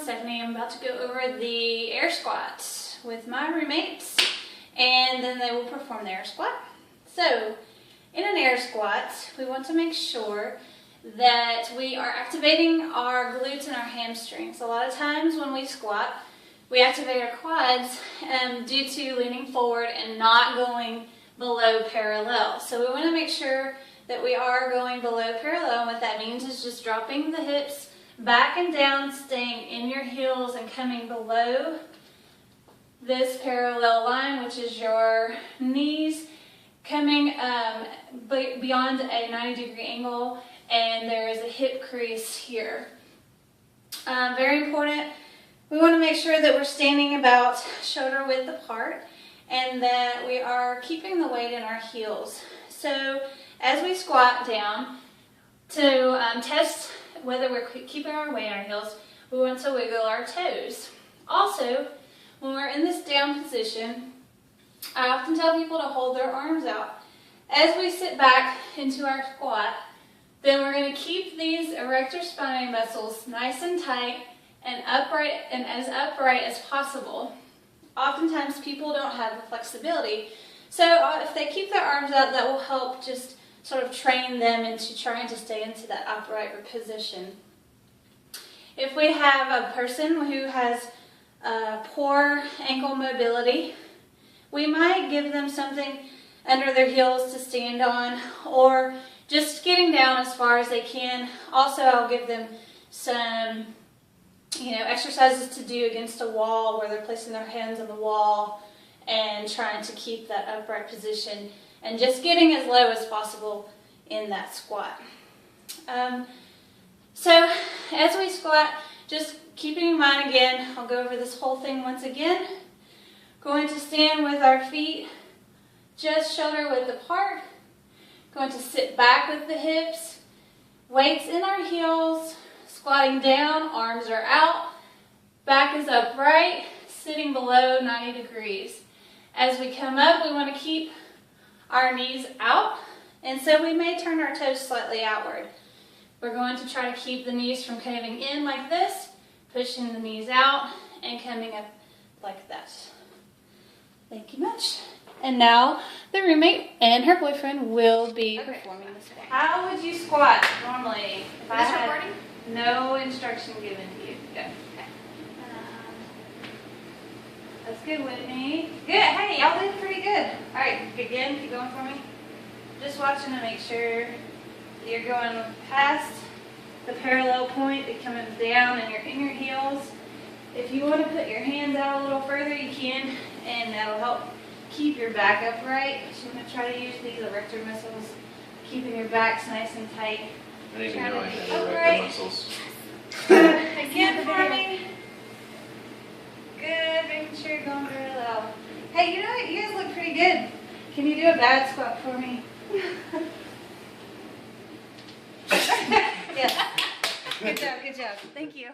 Stephanie. I'm about to go over the air squat with my roommates, and then they will perform the air squat. So, in an air squat, we want to make sure that we are activating our glutes and our hamstrings. A lot of times when we squat, we activate our quads due to leaning forward and not going below parallel. So we want to make sure that we are going below parallel, and what that means is just dropping the hips back and down, staying in your heels and coming below this parallel line, which is your knees, coming beyond a 90-degree angle, and there is a hip crease here. Very important, we want to make sure that we're standing about shoulder width apart and that we are keeping the weight in our heels. So as we squat down, to test whether we're keeping our weight in our heels, we want to wiggle our toes. Also, when we're in this down position, I often tell people to hold their arms out. As we sit back into our squat, then we're going to keep these erector spinae muscles nice and tight and upright, and as upright as possible. Oftentimes people don't have the flexibility, so if they keep their arms out, that will help just sort of train them into trying to stay into that upright position. If we have a person who has poor ankle mobility, we might give them something under their heels to stand on, or just getting down as far as they can. Also, I'll give them some exercises to do against a wall where they're placing their hands on the wall and trying to keep that upright position and just getting as low as possible in that squat. So as we squat, just keeping in mind again, I'll go over this whole thing once again. Going to stand with our feet just shoulder width apart. Going to sit back with the hips, weights in our heels, squatting down, arms are out, back is upright, sitting below 90 degrees. As we come up, we want to keep our knees out, and so we may turn our toes slightly outward. We're going to try to keep the knees from caving in like this, pushing the knees out, and coming up like that. Thank you much. And now the roommate and her boyfriend will be performing the squat. How would you squat normally if I had no instruction given to you? Go. Okay. That's good, Whitney. Good. Hey, y'all did pretty good. All right, again, keep going for me. Just watching to make sure that you're going past the parallel point, you're coming down, and you're in your heels. If you want to put your hands out a little further, you can, and that'll help keep your back upright. So I'm going to try to use these erector muscles, keeping your backs nice and tight. I didn't even know I had erector muscles. Again for me. Good, making sure you're going parallel. Hey, you know what? You guys look pretty good. Can you do a bad squat for me? Yes. Good job, good job. Thank you.